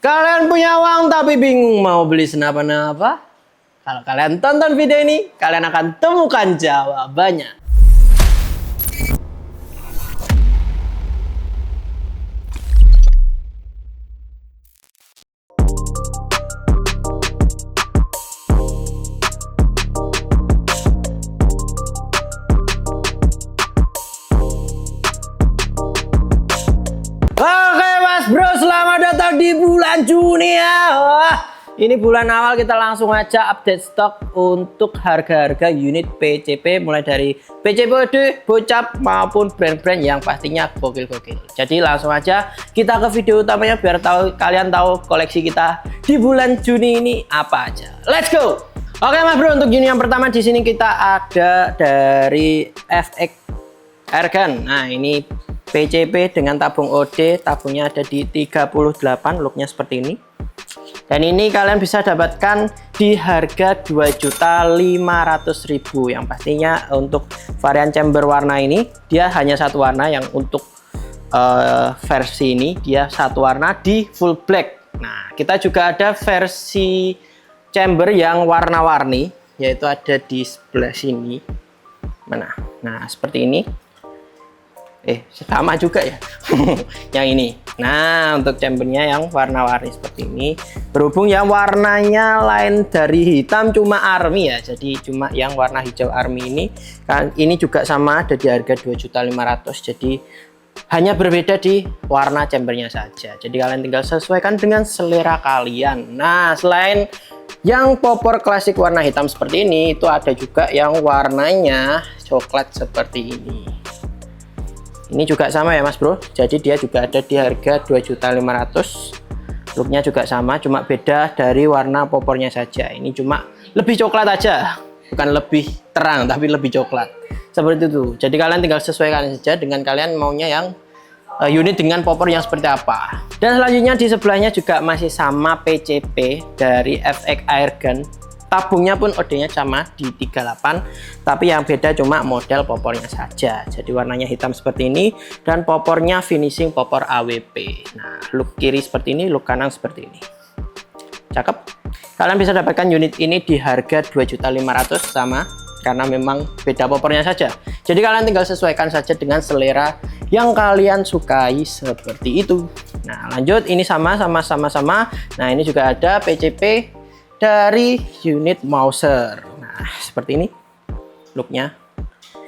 Kalian punya uang tapi bingung mau beli senapan apa? Kalau kalian tonton video ini, kalian akan temukan jawabannya. Oke Mas Bro, selamat datang di bulan Juni ya. Wah, ini bulan awal kita langsung aja update stok untuk harga-harga unit PCP mulai dari PCP OD, Bocap maupun brand-brand yang pastinya gokil-gokil. Jadi langsung aja kita ke video utamanya biar kalian tahu koleksi kita di bulan Juni ini apa aja. Let's go. Oke Mas Bro, untuk unit yang pertama di sini kita ada dari FX Airgun. Nah, ini PCP dengan tabung OD, tabungnya ada di 38, looknya seperti ini. Dan ini kalian bisa dapatkan di harga 2.500.000. Yang pastinya untuk varian chamber warna ini dia hanya satu warna, yang untuk versi ini dia satu warna di full black. Nah, kita juga ada versi chamber yang warna-warni, yaitu ada di sebelah sini. Mana? Nah, seperti ini. Sama juga ya. Yang ini. Nah, untuk chambernya yang warna-warni seperti ini. Berhubung yang warnanya lain dari hitam cuma army ya, jadi cuma yang warna hijau army ini kan, ini juga sama ada di harga 2.500.000. Jadi hanya berbeda di warna chambernya saja. Jadi kalian tinggal sesuaikan dengan selera kalian. Nah, selain yang popor klasik warna hitam seperti ini, itu ada juga yang warnanya coklat seperti ini. Ini juga sama ya Mas Bro, jadi dia juga ada di harga 2.500.000. Looknya juga sama, cuma beda dari warna popornya saja. Ini cuma lebih coklat aja, bukan lebih terang tapi lebih coklat seperti itu. Jadi kalian tinggal sesuaikan saja dengan kalian maunya yang unit dengan popor yang seperti apa. Dan selanjutnya di sebelahnya juga masih sama PCP dari FX Airgun. Tabungnya pun OD-nya sama di 38, tapi yang beda cuma model popornya saja. Jadi warnanya hitam seperti ini dan popornya finishing popor AWP. Nah, look kiri seperti ini, look kanan seperti ini. Cakep. Kalian bisa dapatkan unit ini di harga 2.500.000 sama, karena memang beda popornya saja. Jadi kalian tinggal sesuaikan saja dengan selera yang kalian sukai seperti itu. Nah, lanjut, ini sama. Nah, ini juga ada PCP dari unit Mauser. Nah, seperti ini looknya.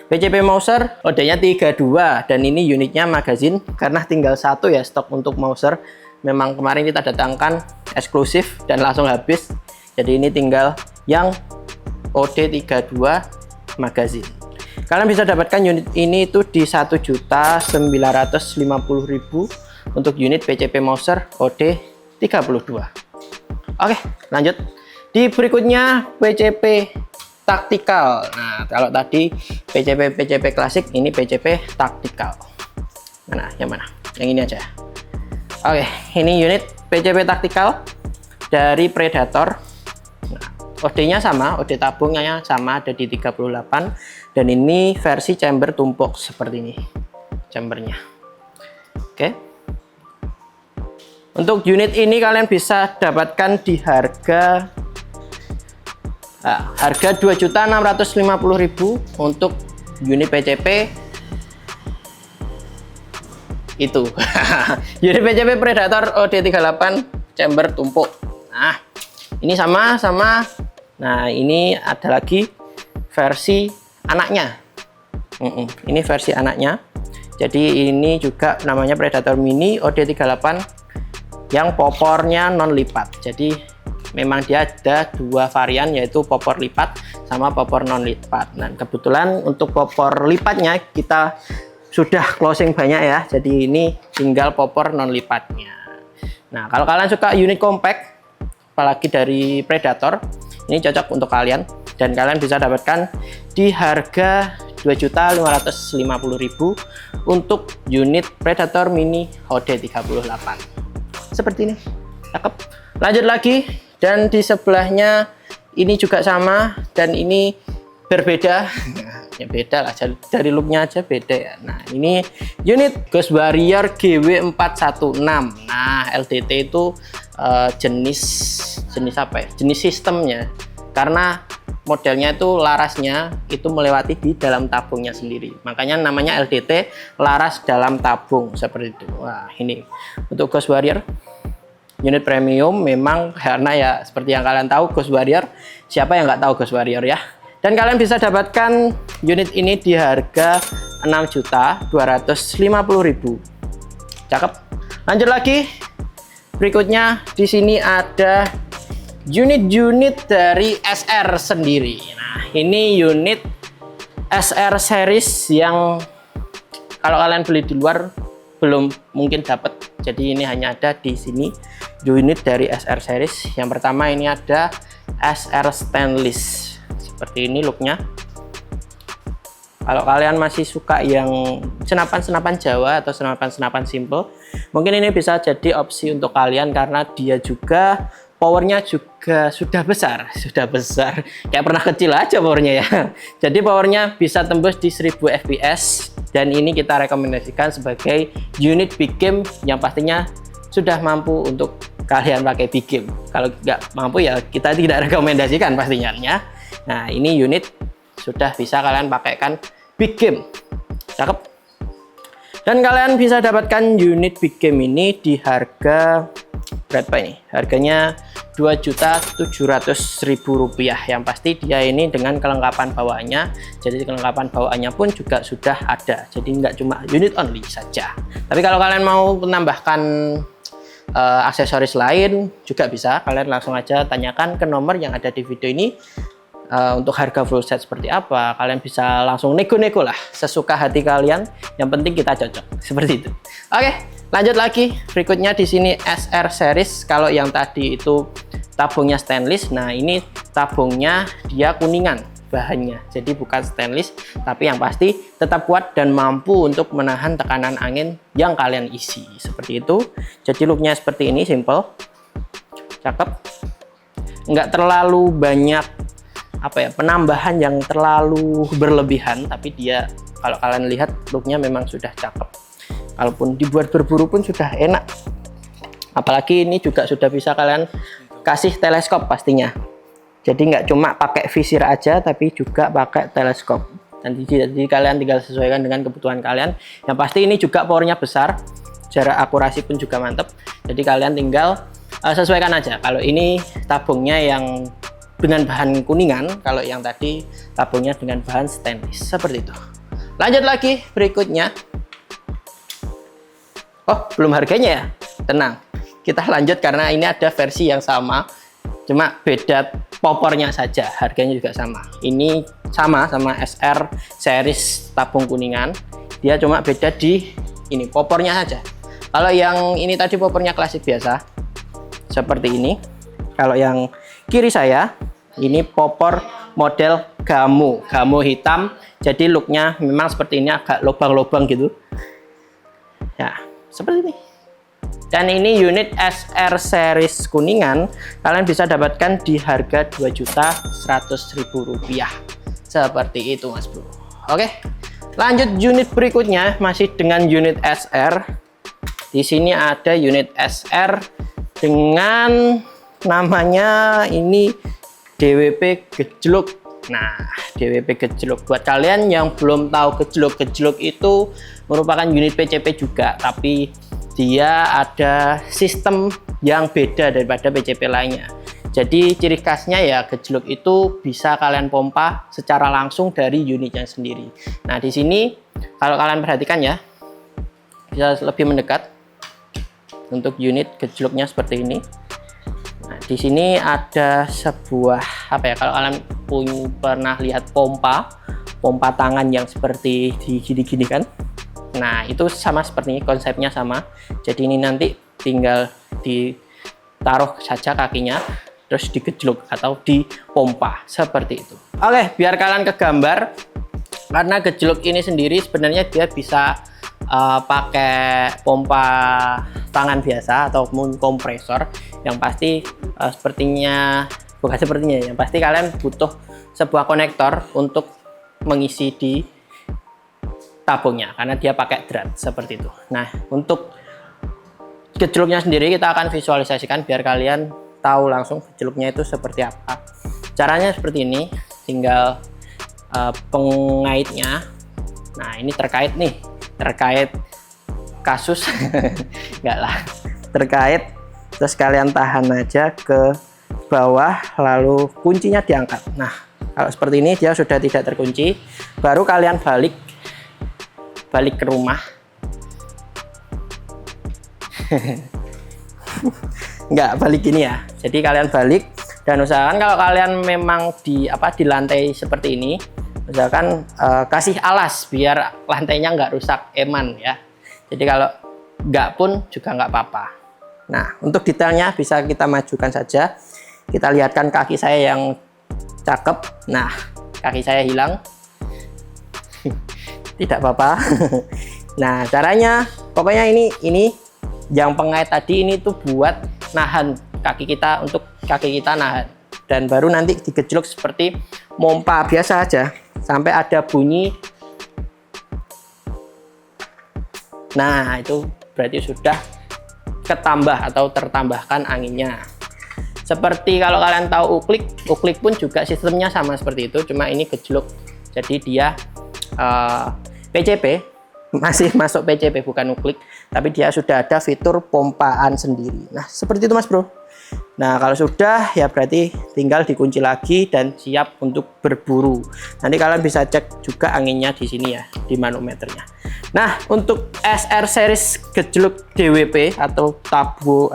PCP Mauser OD-nya 32 dan ini unitnya magazin karena tinggal satu ya stok untuk Mauser. Memang kemarin kita datangkan eksklusif dan langsung habis. Jadi ini tinggal yang OD 32 magazin. Kalian bisa dapatkan unit ini itu di 1.950.000 untuk unit PCP Mauser OD 32. Oke, lanjut. Di berikutnya PCP taktikal. Nah, kalau tadi PCP klasik, ini PCP taktikal. Mana? Yang mana? Yang ini aja. Oke, ini unit PCP taktikal dari Predator. Nah, OD-nya sama, OD tabungnya sama ada di 38 dan ini versi chamber tumpuk seperti ini chambernya. Oke. Untuk unit ini kalian bisa dapatkan di harga 2.650.000 untuk unit PCP itu. Unit PCP Predator OD38 chamber tumpuk. Nah, ini sama. Nah, ini ada lagi versi anaknya. Ini versi anaknya. Jadi ini juga namanya Predator Mini OD38 yang popornya non lipat. Jadi memang dia ada dua varian, yaitu popor lipat sama popor non lipat. Dan kebetulan untuk popor lipatnya kita sudah closing banyak ya, jadi ini tinggal popor non lipatnya. Nah, kalau kalian suka unit compact apalagi dari Predator, ini cocok untuk kalian dan kalian bisa dapatkan di harga 2.550.000 untuk unit Predator Mini OD38 seperti ini. Cakep. Lanjut lagi. Dan di sebelahnya ini juga sama dan ini berbeda. Ya beda lah, dari looknya aja beda ya. Nah, ini unit Ghost Warrior GW416. Nah, LDT itu jenis apa ya? Jenis sistemnya. Karena modelnya itu larasnya itu melewati di dalam tabungnya sendiri. Makanya namanya LDT, laras dalam tabung seperti itu. Wah, ini untuk Ghost Warrior unit premium memang karena ya seperti yang kalian tahu Ghost Warrior. Siapa yang nggak tahu Ghost Warrior ya? Dan kalian bisa dapatkan unit ini di harga 6.250.000. Cakep. Lanjut lagi. Berikutnya di sini ada unit-unit dari SR sendiri. Nah, ini unit SR series yang kalau kalian beli di luar belum mungkin dapat. Jadi ini hanya ada di sini unit dari SR series. Yang pertama ini ada SR stainless. Seperti ini looknya. Kalau kalian masih suka yang senapan-senapan Jawa atau senapan-senapan simple, mungkin ini bisa jadi opsi untuk kalian karena dia juga powernya juga sudah besar, kayak pernah kecil aja powernya ya. Jadi powernya bisa tembus di 1000 fps dan ini kita rekomendasikan sebagai unit big game yang pastinya sudah mampu untuk kalian pakai big game. Kalau nggak mampu ya kita tidak rekomendasikan pastinya ya. Nah, ini unit sudah bisa kalian pakaikan big game. Cakep. Dan kalian bisa dapatkan unit big game ini di harga berapa ini? Harganya Rp2.700.000. Yang pasti dia ini dengan kelengkapan bawaannya. Jadi kelengkapan bawaannya pun juga sudah ada. Jadi nggak cuma unit only saja. Tapi kalau kalian mau menambahkan aksesoris lain juga bisa. Kalian langsung aja tanyakan ke nomor yang ada di video ini. Untuk harga full set seperti apa, kalian bisa langsung nego-nego lah sesuka hati kalian. Yang penting kita cocok seperti itu. Oke, lanjut lagi. Berikutnya di sini SR series. Kalau yang tadi itu tabungnya stainless, nah ini tabungnya dia kuningan bahannya. Jadi bukan stainless, tapi yang pasti tetap kuat dan mampu untuk menahan tekanan angin yang kalian isi. Seperti itu. Jadi looknya seperti ini, simple, cakep. Nggak terlalu banyak penambahan yang terlalu berlebihan, tapi dia kalau kalian lihat looknya memang sudah cakep. Kalaupun dibuat berburu pun sudah enak. Apalagi ini juga sudah bisa kalian kasih teleskop pastinya. Jadi nggak cuma pakai visir aja, tapi juga pakai teleskop. Dan jadi kalian tinggal sesuaikan dengan kebutuhan kalian. Yang pasti ini juga powernya besar, jarak akurasi pun juga mantap. Jadi kalian tinggal sesuaikan aja. Kalau ini tabungnya yang dengan bahan kuningan, kalau yang tadi tabungnya dengan bahan stainless seperti itu. Lanjut lagi berikutnya. Oh, belum harganya ya? Tenang, kita lanjut karena ini ada versi yang sama, cuma beda popornya saja. Harganya juga sama. Ini sama SR series tabung kuningan, dia cuma beda di ini popornya saja. Kalau yang ini tadi popornya klasik biasa seperti ini. Kalau yang kiri saya ini popor model gamo hitam, jadi looknya memang seperti ini, agak lubang-lubang gitu ya, seperti ini. Dan ini unit SR series kuningan kalian bisa dapatkan di harga Rp2.100.000 seperti itu mas bro. Oke, lanjut unit berikutnya masih dengan unit SR. Di sini ada unit SR dengan namanya ini DWP gejluk. Nah, DWP gejluk buat kalian yang belum tahu, gejluk itu merupakan unit PCP juga, tapi dia ada sistem yang beda daripada PCP lainnya. Jadi ciri khasnya ya gejluk itu bisa kalian pompa secara langsung dari unitnya sendiri. Nah, di sini kalau kalian perhatikan ya, bisa lebih mendekat untuk unit gejluknya seperti ini. Nah, di sini ada sebuah kalau kalian pernah lihat pompa tangan yang seperti gini kan. Nah, itu sama seperti ini, konsepnya sama. Jadi ini nanti tinggal ditaruh saja kakinya, terus digejluk atau dipompa seperti itu. Oke, biar kalian kegambar, karena gejluk ini sendiri sebenarnya dia bisa pakai pompa tangan biasa ataupun kompresor. Yang pasti yang pasti kalian butuh sebuah konektor untuk mengisi di tabungnya karena dia pakai drat seperti itu. Nah, untuk gejluknya sendiri kita akan visualisasikan biar kalian tahu langsung gejluknya itu seperti apa. Caranya seperti ini, tinggal pengaitnya. Nah, ini terkait nih, terkait kasus enggak lah, terkait, terus kalian tahan aja ke bawah, lalu kuncinya diangkat. Nah, kalau seperti ini dia sudah tidak terkunci, baru kalian balik ke rumah. Enggak, balik gini ya. Jadi kalian balik dan usahakan kalau kalian memang di lantai seperti ini, usahakan kasih alas biar lantainya nggak rusak eman ya. Jadi kalau nggak pun juga nggak apa-apa. Nah, untuk detailnya bisa kita majukan saja. Kita lihatkan kaki saya yang cakep. Nah, kaki saya hilang. Tidak apa-apa. Nah, caranya pokoknya ini yang pengait tadi ini tuh buat nahan kaki kita, untuk kaki kita nahan, dan baru nanti digejluk seperti mompa biasa aja sampai ada bunyi. Nah, itu berarti sudah ketambah atau tertambahkan anginnya. Seperti kalau kalian tahu uklik pun juga sistemnya sama seperti itu, cuma ini gejluk. Jadi dia PCP, masih masuk PCP bukan uklik, tapi dia sudah ada fitur pompaan sendiri. Nah, seperti itu Mas Bro. Nah, kalau sudah ya berarti tinggal dikunci lagi dan siap untuk berburu. Nanti kalian bisa cek juga anginnya di sini ya, di manometernya. Nah, untuk SR series gejluk DWP atau tabung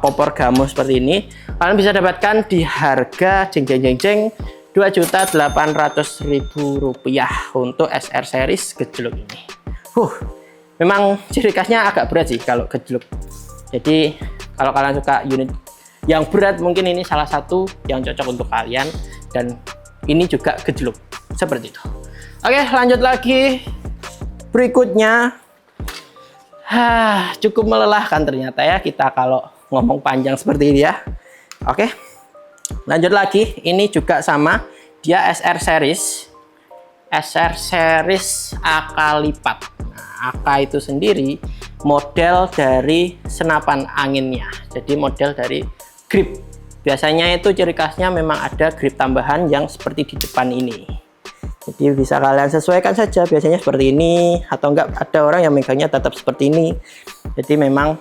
popor gamo seperti ini, kalian bisa dapatkan di harga jeng 2.800.000 rupiah untuk SR series gejluk ini. Memang ciri khasnya agak berat sih kalau gejluk. Jadi kalau kalian suka unit yang berat, mungkin ini salah satu yang cocok untuk kalian, dan ini juga gejluk seperti itu. Oke, lanjut lagi. Berikutnya, cukup melelahkan ternyata ya kita kalau ngomong panjang seperti ini ya. Oke, lanjut lagi. Ini juga sama, dia SR series AK lipat. Nah, AK itu sendiri model dari senapan anginnya, jadi model dari grip. Biasanya itu ciri khasnya memang ada grip tambahan yang seperti di depan ini. Jadi bisa kalian sesuaikan saja, biasanya seperti ini, atau enggak ada orang yang megangnya tetap seperti ini. Jadi memang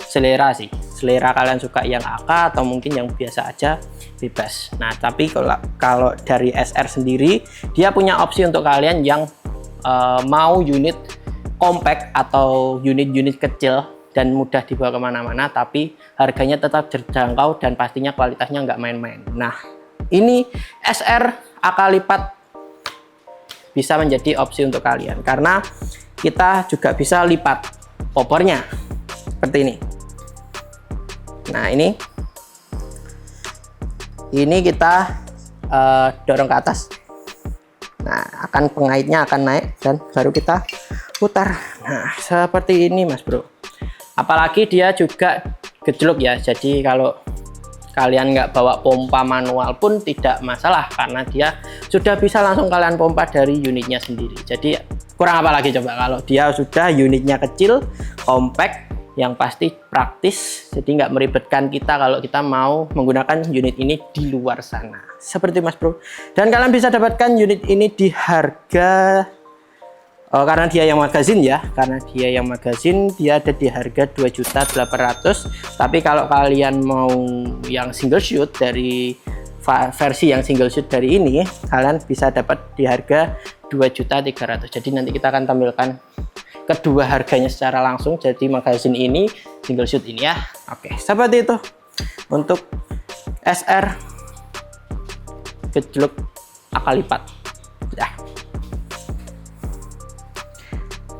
selera sih, selera kalian suka yang AK atau mungkin yang biasa aja, bebas. Nah, tapi kalau dari SR sendiri, dia punya opsi untuk kalian yang mau unit compact atau unit-unit kecil dan mudah dibawa kemana-mana, tapi harganya tetap terjangkau dan pastinya kualitasnya nggak main-main. Nah, ini SR AK lipat bisa menjadi opsi untuk kalian, karena kita juga bisa lipat popornya seperti ini. Nah, ini kita dorong ke atas. Nah, pengaitnya akan naik dan baru kita putar. Nah, seperti ini Mas Bro. Apalagi dia juga gejluk ya, jadi kalau kalian nggak bawa pompa manual pun tidak masalah, karena dia sudah bisa langsung kalian pompa dari unitnya sendiri. Jadi kurang apa lagi coba kalau dia sudah unitnya kecil, compact, yang pasti praktis, jadi nggak meribetkan kita kalau kita mau menggunakan unit ini di luar sana. Seperti Mas Bro. Dan kalian bisa dapatkan unit ini di harga karena dia yang magazin ya, dia ada di harga 2.800.000. Tapi kalau kalian mau yang single shoot, dari versi yang single shoot dari ini, kalian bisa dapat di harga 2.300.000. Jadi nanti kita akan tampilkan kedua harganya secara langsung, jadi magazin ini, single shoot ini ya. Oke, seperti itu untuk SR gejluk AK lipat. Nah,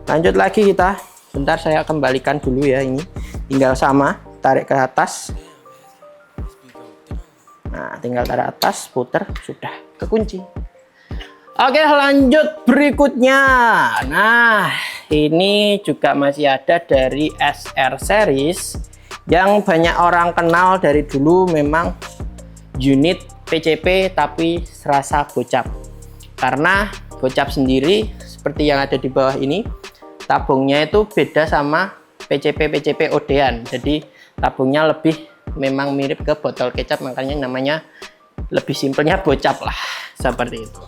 lanjut lagi kita. Bentar, saya kembalikan dulu ya, ini tinggal sama, tarik ke atas. Nah, tinggal tarik atas, putar, sudah kekunci. Oke, lanjut berikutnya. Nah, ini juga masih ada dari SR series yang banyak orang kenal dari dulu, memang unit PCP tapi serasa bocap. Karena bocap sendiri seperti yang ada di bawah ini, tabungnya itu beda sama PCP Odean. Jadi tabungnya lebih memang mirip ke botol kecap, makanya namanya lebih simpelnya bocap lah, seperti itu.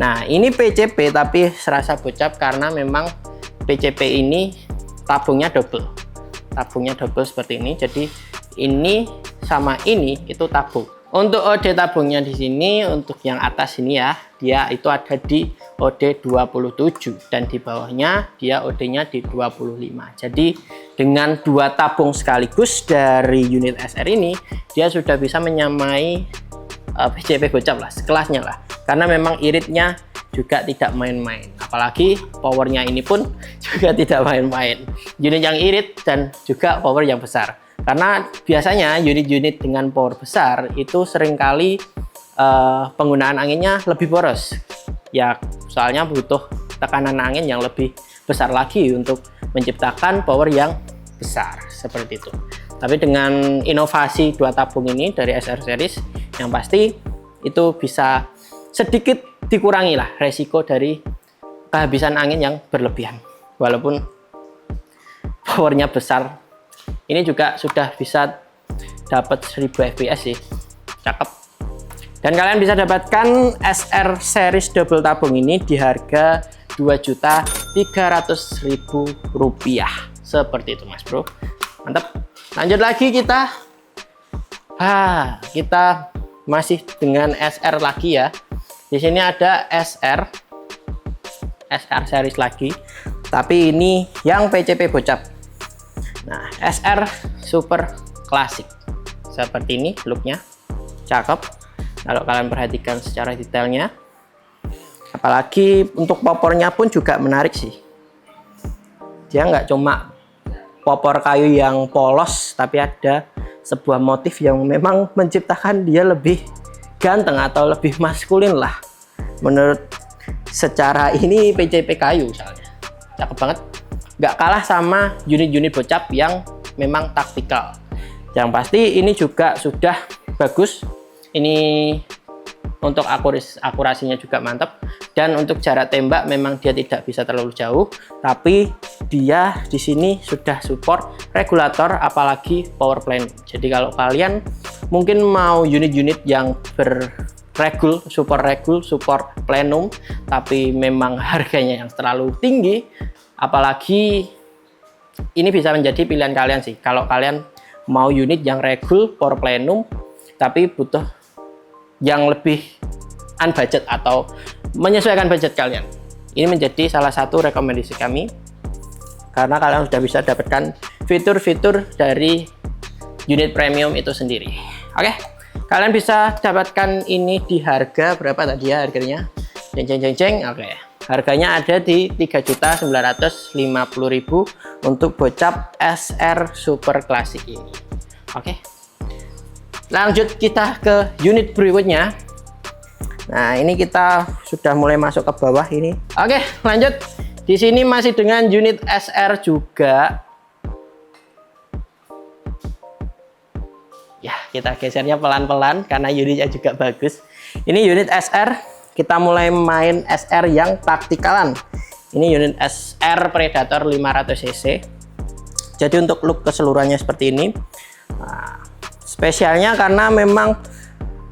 Nah, ini PCP tapi serasa bocap karena memang PCP ini tabungnya double. Tabungnya double seperti ini. Jadi ini sama ini itu tabung. Untuk OD tabungnya di sini, untuk yang atas ini ya, dia itu ada di OD 27 dan di bawahnya dia OD-nya di 25. Jadi dengan dua tabung sekaligus dari unit SR ini, dia sudah bisa menyamai PCP gocap lah, sekelasnya lah. Karena memang iritnya juga tidak main-main. Apalagi powernya ini pun juga tidak main-main. Unit yang irit dan juga power yang besar. Karena biasanya unit-unit dengan power besar itu seringkali penggunaan anginnya lebih boros. Ya, soalnya butuh tekanan angin yang lebih besar lagi untuk menciptakan power yang besar seperti itu. Tapi dengan inovasi dua tabung ini dari SR series, yang pasti itu bisa sedikit dikurangi lah resiko dari kehabisan angin yang berlebihan. Walaupun powernya besar, ini juga sudah bisa dapat 1000 fps sih, cakep. Dan kalian bisa dapatkan SR series double tabung ini di harga Rp2.300.000, seperti itu mas bro, mantap. Lanjut lagi kita masih dengan SR lagi ya. Di sini ada SR series lagi, tapi ini yang PCP bocap. Nah, SR super klasik seperti ini looknya, cakep kalau kalian perhatikan secara detailnya. Apalagi untuk popornya pun juga menarik sih. Dia nggak cuma popor kayu yang polos, tapi ada sebuah motif yang memang menciptakan dia lebih ganteng atau lebih maskulin lah. Menurut secara ini PCP kayu misalnya, cakep banget. Nggak kalah sama unit-unit bocap yang memang taktikal. Yang pasti ini juga sudah bagus. Ini untuk akurasinya juga mantap, dan untuk jarak tembak memang dia tidak bisa terlalu jauh, tapi dia di sini sudah support regulator apalagi power plenum. Jadi kalau kalian mungkin mau unit-unit yang support plenum tapi memang harganya yang terlalu tinggi, apalagi ini bisa menjadi pilihan kalian sih. Kalau kalian mau unit yang regul power plenum tapi butuh yang lebih unbudget atau menyesuaikan budget kalian, ini menjadi salah satu rekomendasi kami, karena kalian sudah bisa dapatkan fitur-fitur dari unit premium itu sendiri. Oke, kalian bisa dapatkan ini di harga berapa tadi ya harganya? Oke, harganya ada di Rp3.950.000 untuk bocap SR super klasik ini. Oke, lanjut kita ke unit berikutnya. Nah, ini kita sudah mulai masuk ke bawah ini. Oke, lanjut. Di sini masih dengan unit SR juga. Ya, kita gesernya pelan-pelan karena unitnya juga bagus. Ini unit SR, kita mulai main SR yang taktikalan. Ini unit SR Predator 500 cc. Jadi untuk look keseluruhannya seperti ini. Nah, spesialnya karena memang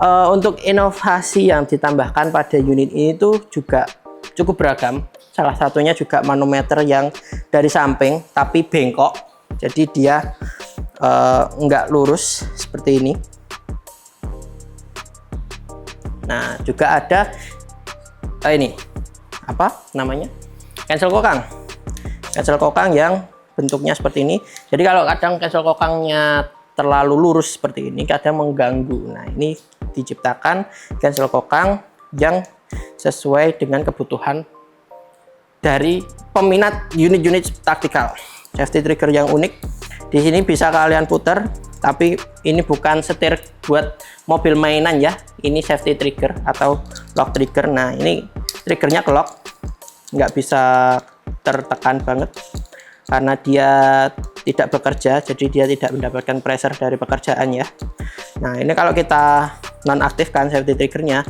untuk inovasi yang ditambahkan pada unit ini tuh juga cukup beragam. Salah satunya juga manometer yang dari samping tapi bengkok, jadi dia nggak lurus seperti ini. Nah, juga ada ini apa namanya, cancel kokang yang bentuknya seperti ini. Jadi kalau kadang cancel kokangnya terlalu lurus seperti ini kadang mengganggu. Nah, ini diciptakan cancel kokang yang sesuai dengan kebutuhan dari peminat unit-unit taktikal. Safety trigger yang unik. Di sini bisa kalian putar, tapi ini bukan setir buat mobil mainan ya. Ini safety trigger atau lock trigger. Nah, ini triggernya ke lock, nggak bisa tertekan banget karena dia tidak bekerja, jadi dia tidak mendapatkan pressure dari pekerjaan ya. Nah, ini kalau kita nonaktifkan safety triggernya,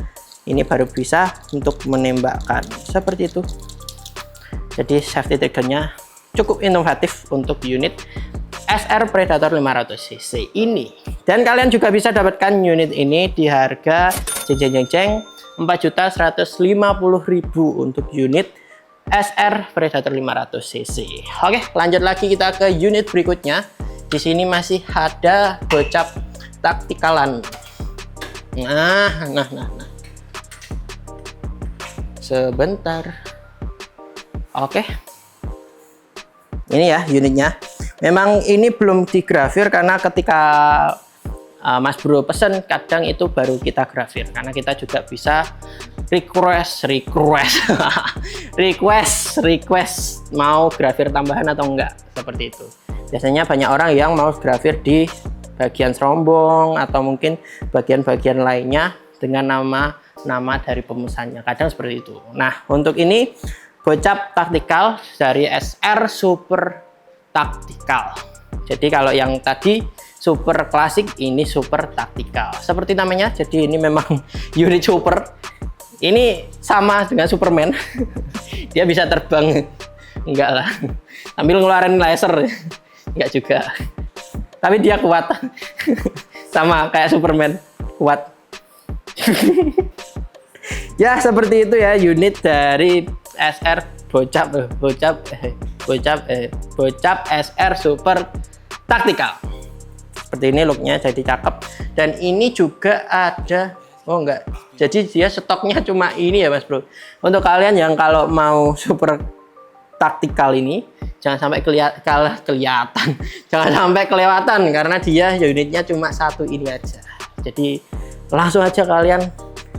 ini baru bisa untuk menembakkan seperti itu. Jadi safety triggernya cukup inovatif untuk unit SR Predator 500cc ini. Dan kalian juga bisa dapatkan unit ini di harga jeng-jeng 4.150.000 untuk unit SR Predator 500cc. Oke, lanjut lagi kita ke unit berikutnya. Di sini masih ada gocap taktikalan. Nah. Sebentar. Oke. Ini ya unitnya. Memang ini belum digrafir karena ketika Mas Bro pesen kadang itu baru kita grafir, karena kita juga bisa request mau grafir tambahan atau enggak, seperti itu. Biasanya banyak orang yang mau grafir di bagian serombong atau mungkin bagian-bagian lainnya dengan nama dari pemesannya, kadang seperti itu. Nah, untuk ini gocap taktikal dari SR Super Taktikal. Jadi kalau yang tadi super klasik, ini super taktikal. Seperti namanya, jadi ini memang unit super. Ini sama dengan Superman. Dia bisa terbang. Enggak lah. Sambil ngeluarin laser. Enggak juga. Tapi dia kuat. Sama kayak Superman. Kuat. Ya, seperti itu ya unit dari SR Gocap SR Super Taktikal. Seperti ini looknya, jadi cakep. Dan ini juga ada, oh enggak, jadi dia stoknya cuma ini ya Mas Bro. Untuk kalian yang kalau mau super taktikal ini, jangan sampai kelihatan jangan sampai kelewatan, karena dia unitnya cuma satu ini aja. Jadi langsung aja kalian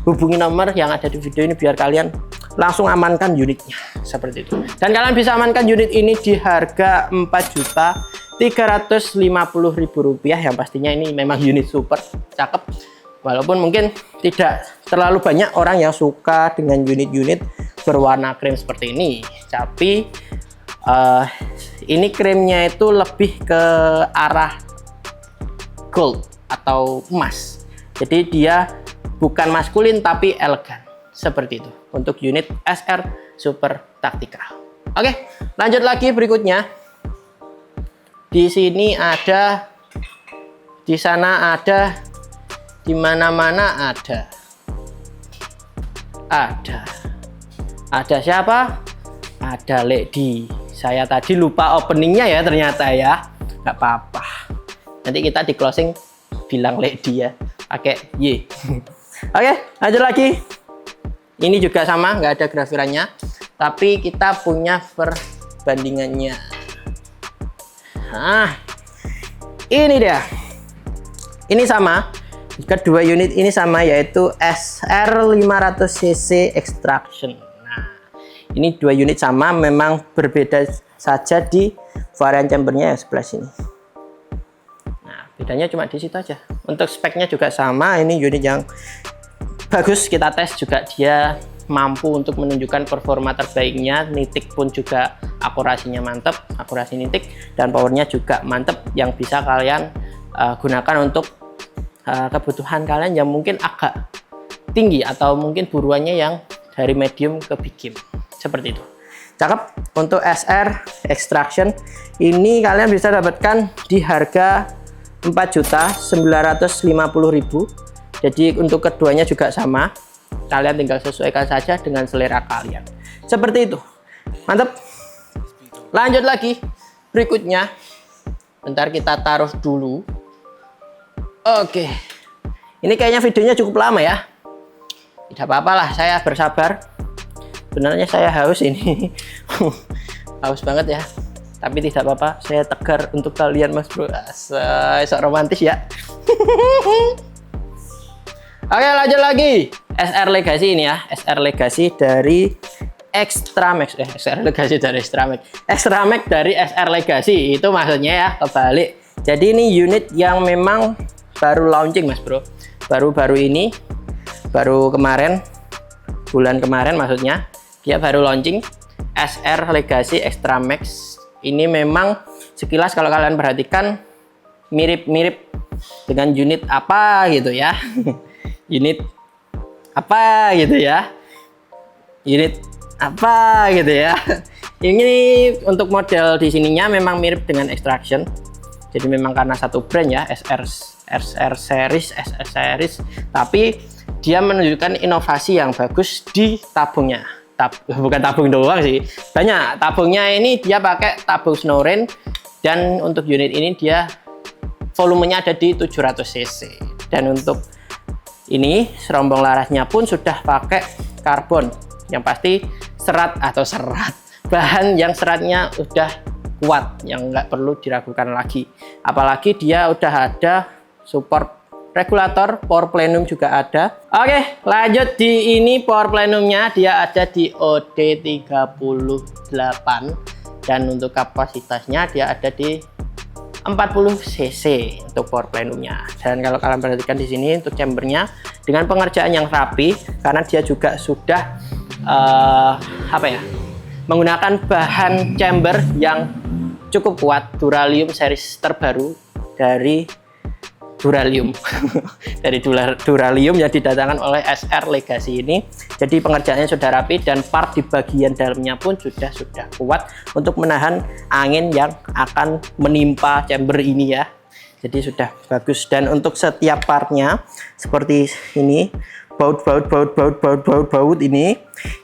hubungi nomor yang ada di video ini biar kalian langsung amankan unitnya, seperti itu. Dan kalian bisa amankan unit ini di harga Rp4.350.000, yang pastinya ini memang unit super cakep. Walaupun mungkin tidak terlalu banyak orang yang suka dengan unit-unit berwarna krem seperti ini, tapi ini kremnya itu lebih ke arah gold atau emas. Jadi dia bukan maskulin tapi elegan, seperti itu untuk unit SR Super Taktikal. Oke, lanjut lagi berikutnya. Di sini ada, di sana ada, di mana-mana ada. Ada siapa? Ada Lady. Saya tadi lupa openingnya ya ternyata ya. Nggak apa-apa. Nanti kita di closing bilang Lady ya. Pakai Y. Oke, lanjut lagi. Ini juga sama, nggak ada grafirannya, tapi kita punya perbandingannya. Nah, ini dia. Ini sama. Kedua unit ini sama, yaitu SR 500cc Extraction. Nah, ini dua unit sama, memang berbeda saja di varian chambernya yang sebelah sini. Nah, bedanya cuma di situ aja. Untuk speknya juga sama. Ini unit yang bagus, kita tes juga dia mampu untuk menunjukkan performa terbaiknya. Nitik pun juga akurasinya mantap, akurasi nitik, dan powernya juga mantap, yang bisa kalian gunakan untuk kebutuhan kalian yang mungkin agak tinggi atau mungkin buruannya yang dari medium ke big game, seperti itu. Cakep. Untuk SR Extraction ini kalian bisa dapatkan di harga Rp4.950.000. Jadi untuk keduanya juga sama, kalian tinggal sesuaikan saja dengan selera kalian, seperti itu. Mantap. Lanjut lagi berikutnya. Bentar, kita taruh dulu. Oke, ini kayaknya videonya cukup lama ya. Tidak apa-apa lah, saya bersabar. Sebenarnya saya haus ini. Haus banget ya, tapi tidak apa-apa, saya tegar untuk kalian Mas Bro. Sok romantis ya. Oke, lanjut lagi. SR Legacy ini ya, SR Legacy dari Extramax. SR Legacy dari Extramax. Extramax dari SR Legacy, itu maksudnya ya, kebalik. Jadi ini unit yang memang baru launching Mas Bro. Baru-baru ini, baru kemarin, bulan kemarin maksudnya, dia baru launching SR Legacy Extramax. Ini memang sekilas kalau kalian perhatikan mirip-mirip dengan unit apa gitu ya. Unit apa gitu ya, unit apa gitu ya. Ini untuk model di sininya memang mirip dengan Extraction. Jadi memang karena satu brand ya, SR series, SS series, tapi dia menunjukkan inovasi yang bagus di tabungnya. Bukan tabung doang sih, banyak tabungnya. Ini dia pakai tabung Snow Rain, dan untuk unit ini dia volumenya ada di 700 cc. Dan untuk ini serombong larasnya pun sudah pakai karbon, yang pasti serat bahan yang seratnya udah kuat, yang nggak perlu diragukan lagi. Apalagi dia udah ada support regulator, power plenum juga ada. Oke, lanjut di ini power plenumnya dia ada di OD38, dan untuk kapasitasnya dia ada di 40 cc untuk power plenumnya. Dan kalau kalian perhatikan di sini untuk chambernya dengan pengerjaan yang rapi, karena dia juga sudah menggunakan bahan chamber yang cukup kuat, Duralium series terbaru dari Duralium dari Duralium yang didatangkan oleh SR Legacy ini. Jadi pengerjaannya sudah rapi, dan part di bagian dalamnya pun sudah kuat untuk menahan angin yang akan menimpa chamber ini ya. Jadi sudah bagus. Dan untuk setiap partnya seperti ini, baut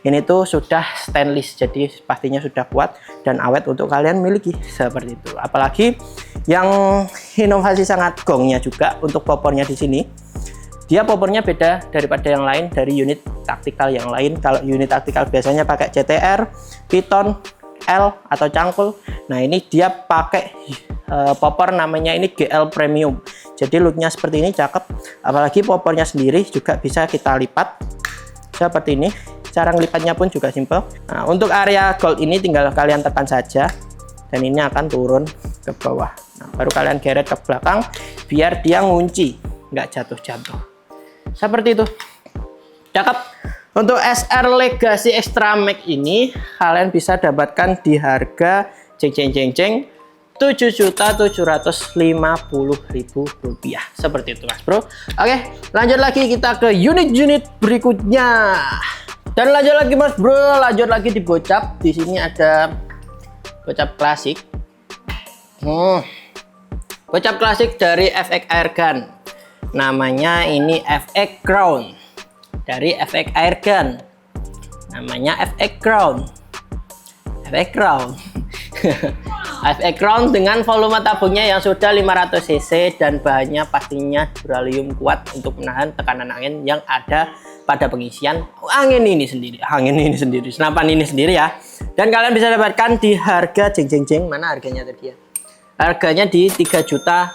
ini tuh sudah stainless, jadi pastinya sudah kuat dan awet untuk kalian miliki seperti itu. Apalagi yang inovasi sangat gongnya juga untuk popornya di sini. Dia popornya beda daripada yang lain dari unit taktikal yang lain. Kalau unit taktikal biasanya pakai CTR, Piton, L atau cangkul. Nah, ini dia pakai popor namanya ini GL Premium. Jadi looknya seperti ini, cakep. Apalagi popornya sendiri juga bisa kita lipat seperti ini. Cara ngelipatnya pun juga simple. Nah, untuk area gold ini tinggal kalian tekan saja, dan ini akan turun ke bawah. Nah, baru kalian geret ke belakang biar dia ngunci, nggak jatuh-jatuh. Seperti itu. Cakep. Untuk SR Legacy Extra Max ini kalian bisa dapatkan di harga ceng-ceng Rp7.750.000 seperti itu Mas Bro. Oke, lanjut lagi kita ke unit-unit berikutnya. Dan lanjut lagi Mas Bro, lanjut lagi di bocap. Di sini ada bocap klasik. Bocap klasik dari FX Airgun. Namanya ini FX Crown. Dari FX Airgun. Namanya FX Crown. FX Crown. FX Crown dengan volume tabungnya yang sudah 500 cc, dan bahannya pastinya Duralium kuat untuk menahan tekanan angin yang ada pada pengisian angin ini sendiri, senapan ini sendiri ya. Dan kalian bisa dapatkan di harga mana harganya tadi ya? Harganya di Rp3 juta,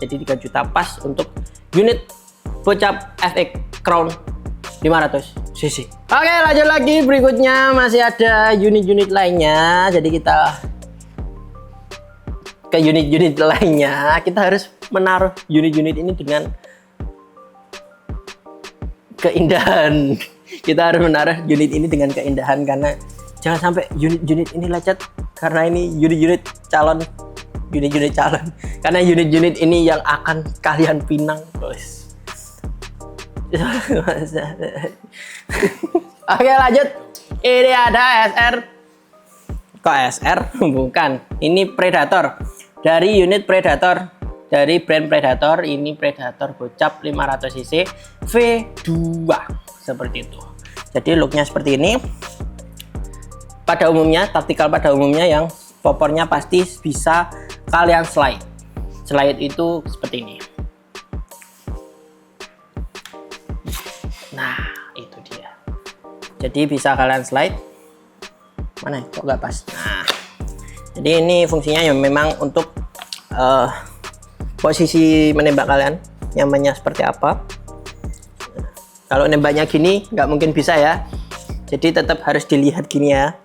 jadi 3 juta pas untuk unit bocap FX Crown 500 cc. Oke, lanjut lagi berikutnya, masih ada unit-unit lainnya. Jadi kita ke unit-unit lainnya, kita harus menaruh unit-unit ini dengan keindahan. Kita harus menaruh unit ini dengan keindahan, karena jangan sampai unit-unit ini lecet, karena ini unit-unit calon. Karena unit-unit ini yang akan kalian pinang, guys. Oke, lanjut. Ini ada SR. Kok SR? Bukan. Ini Predator. Dari unit Predator. Dari brand Predator. Ini Predator bocap 500 cc V2. Seperti itu. Jadi looknya seperti ini. Pada umumnya, taktikal pada umumnya yang popornya pasti bisa kalian slide. Slide itu seperti ini. Nah, itu dia. Jadi bisa kalian slide. Mana kok nggak pas? Nah, jadi ini fungsinya yang memang untuk posisi menembak kalian nyamannya seperti apa. Kalau nembaknya gini nggak mungkin bisa ya. Jadi tetap harus dilihat gini ya.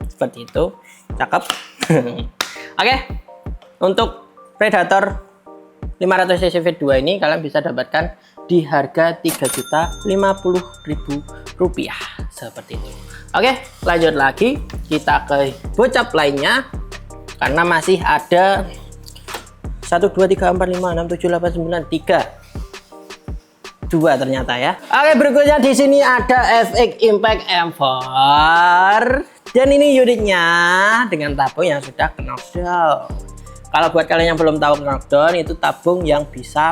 Seperti itu. Cakep. Oke. Untuk Predator 500 cc V2 ini kalian bisa dapatkan di harga Rp3.050.000 seperti itu. Oke, lanjut lagi kita ke bocap lainnya, karena masih ada 1 2 3 4 5 6 7 8 9 3 2 ternyata ya. Oke, berikutnya di sini ada FX Impact M4 Dan ini unitnya dengan tabung yang sudah knockdown. Kalau buat kalian yang belum tahu knockdown, itu tabung yang bisa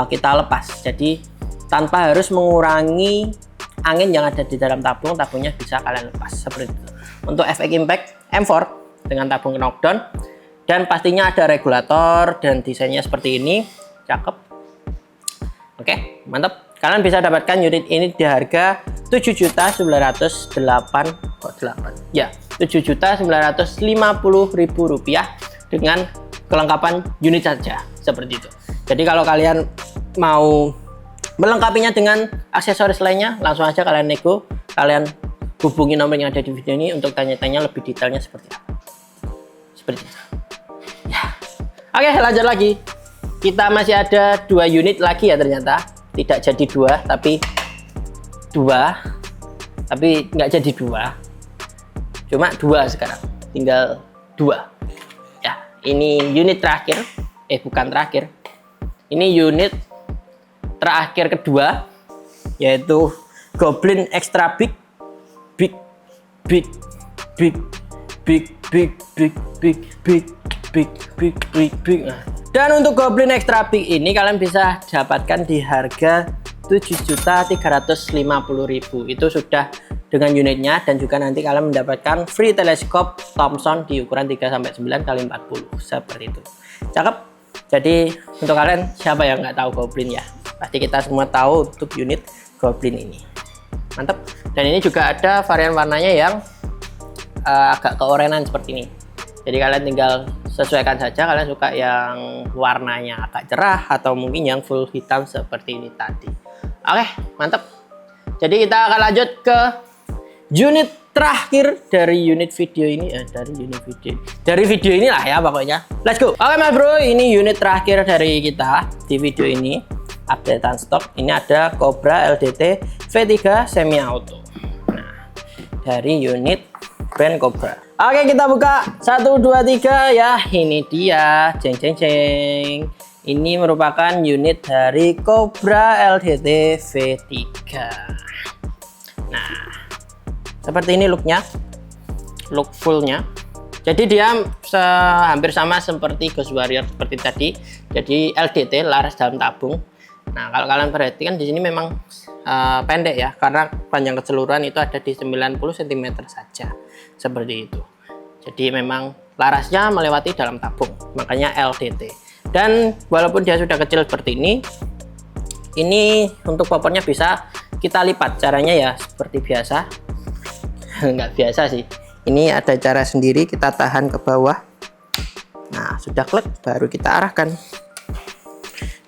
kita lepas. Jadi tanpa harus mengurangi angin yang ada di dalam tabung, tabungnya bisa kalian lepas seperti itu. Untuk efek impact M4 dengan tabung knockdown, dan pastinya ada regulator dan desainnya seperti ini, cakep. Oke, mantap. Kalian bisa dapatkan unit ini di harga 7.908.000 ya, 7.950.000 rupiah dengan kelengkapan unit saja seperti itu. Jadi kalau kalian mau melengkapinya dengan aksesoris lainnya, langsung aja kalian nego, kalian hubungi nomor yang ada di video ini untuk tanya-tanya lebih detailnya seperti apa. Seperti itu. Ya. Oke, lanjut lagi. Kita masih ada 2 unit lagi ya ternyata. Tidak jadi 2, tapi 2. Tapi nggak jadi 2. Cuma 2 sekarang. Tinggal 2. Ya, ini unit terakhir. Bukan terakhir. Ini unit terakhir kedua, yaitu Goblin Extra Big. Dan untuk Goblin Extra Big ini kalian bisa dapatkan di harga 7.350.000. Itu sudah dengan unitnya, dan juga nanti kalian mendapatkan free teleskop Thomson di ukuran 3-9 x 40 seperti itu. Cakep. Jadi untuk kalian siapa yang nggak tahu Goblin ya? Pasti kita semua tahu untuk unit Goblin ini. Mantap. Dan ini juga ada varian warnanya yang agak keorenan seperti ini. Jadi kalian tinggal sesuaikan saja, kalian suka yang warnanya agak cerah atau mungkin yang full hitam seperti ini tadi. Oke, mantap. Jadi kita akan lanjut ke unit terakhir dari unit video ini, dari video inilah ya pokoknya. Let's go. Oke mas bro, ini unit terakhir dari kita di video ini. Updatean stok. Ini ada Cobra LDT V3 semi auto. Nah, dari unit brand Cobra. Oke, kita buka 1 2 3 ya. Ini dia, jeng jeng jeng. Ini merupakan unit dari Cobra LDT V3. Nah, seperti ini looknya, look fullnya. Jadi dia hampir sama seperti Ghost Warrior seperti tadi. Jadi LDT, laras dalam tabung. Nah, kalau kalian perhatikan di sini memang pendek ya, karena panjang keseluruhan itu ada di 90 cm saja, seperti itu. Jadi memang larasnya melewati dalam tabung, makanya LDT. Dan walaupun dia sudah kecil seperti ini untuk poppernya bisa kita lipat. Caranya ya seperti biasa, nggak biasa sih. Ini ada cara sendiri, kita tahan ke bawah. Nah, sudah klik, baru kita arahkan.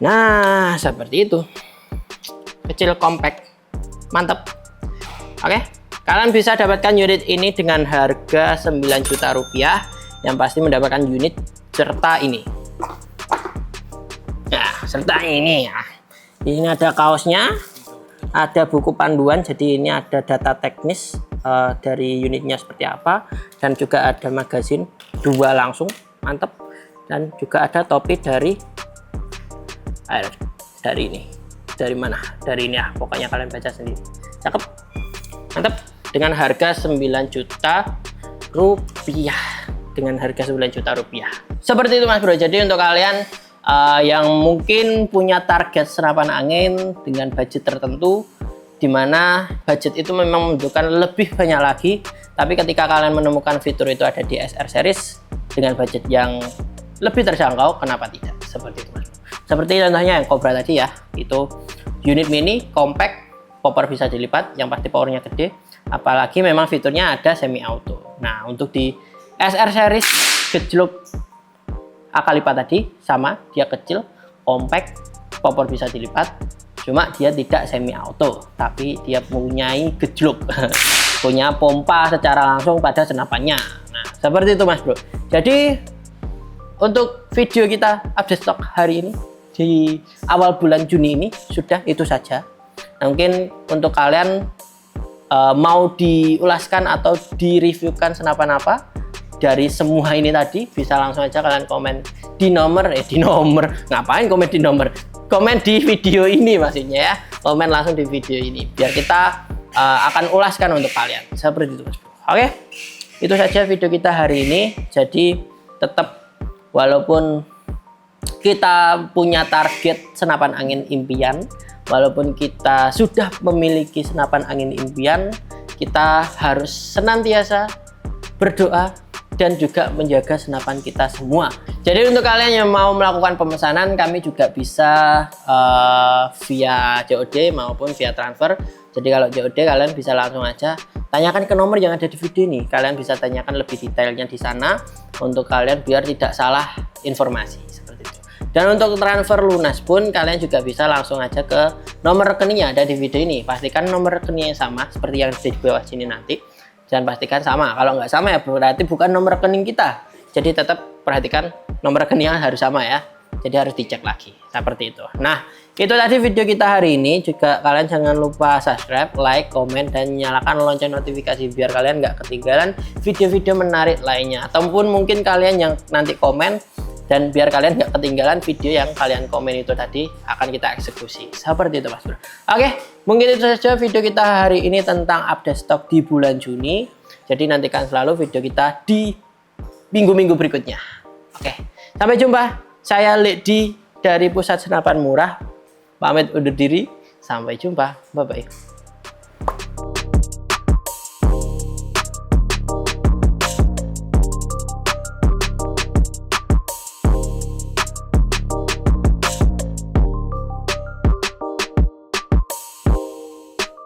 Nah, seperti itu. Kecil, compact, mantap. Oke, kalian bisa dapatkan unit ini dengan harga 9 juta rupiah. Yang pasti mendapatkan unit serta ini. Nah, serta ini ya. Ini ada kaosnya, ada buku panduan. Jadi ini ada data teknis dari unitnya seperti apa, dan juga ada magazin 2 langsung, mantap. Dan juga ada topi dari ini, dari mana, dari ini ya, pokoknya kalian baca sendiri. Cakep, mantap. Dengan harga 9 juta rupiah, dengan harga 9 juta rupiah seperti itu mas bro. Jadi untuk kalian yang mungkin punya target senapan angin dengan budget tertentu, dimana budget itu memang membutuhkan lebih banyak lagi, tapi ketika kalian menemukan fitur itu ada di SR series dengan budget yang lebih terjangkau, kenapa tidak? Seperti itu mas. Seperti contohnya yang Cobra tadi ya, itu unit mini, compact, popper bisa dilipat, yang pasti powernya gede, apalagi memang fiturnya ada semi auto. Nah, untuk di SR series gejluk akal lipat tadi sama, dia kecil, compact, popper bisa dilipat, cuma dia tidak semi auto, tapi dia mempunyai gejluk, punya pompa secara langsung pada senapannya. Nah, seperti itu mas bro. Jadi untuk video kita update stok hari ini di awal bulan Juni ini sudah itu saja. Nah, mungkin untuk kalian mau diulaskan atau direviewkan senapan apa dari semua ini tadi, bisa langsung aja kalian komen di nomor ngapain komen di nomor, komen di video ini maksudnya ya, komen langsung di video ini biar kita akan ulaskan untuk kalian seperti itu mas bro. Oke, itu saja video kita hari ini. Jadi tetap walaupun kita punya target senapan angin impian, walaupun kita sudah memiliki senapan angin impian, kita harus senantiasa berdoa dan juga menjaga senapan kita semua. Jadi untuk kalian yang mau melakukan pemesanan, kami juga bisa via COD maupun via transfer. Jadi kalau COD kalian bisa langsung aja tanyakan ke nomor yang ada di video ini. Kalian bisa tanyakan lebih detailnya di sana untuk kalian biar tidak salah informasi seperti itu. Dan untuk transfer lunas pun kalian juga bisa langsung aja ke nomor rekeningnya ada di video ini. Pastikan nomor rekeningnya sama seperti yang ada di bawah sini nanti. Dan pastikan sama. Kalau nggak sama ya berarti bukan nomor rekening kita. Jadi tetap perhatikan nomor rekeningnya harus sama ya. Jadi harus dicek lagi seperti itu. Nah, itu tadi video kita hari ini. Juga kalian jangan lupa subscribe, like, komen, dan nyalakan lonceng notifikasi biar kalian nggak ketinggalan video-video menarik lainnya. Ataupun mungkin kalian yang nanti komen, dan biar kalian nggak ketinggalan video yang kalian komen itu tadi akan kita eksekusi. Seperti itu Mas Bro. Oke, mungkin itu saja video kita hari ini tentang update stok di bulan Juni. Jadi nantikan selalu video kita di minggu-minggu berikutnya. Oke, sampai jumpa. Saya Ledi dari Pusat Senapan Murah. Pamit undur diri. Sampai jumpa. Bye-bye.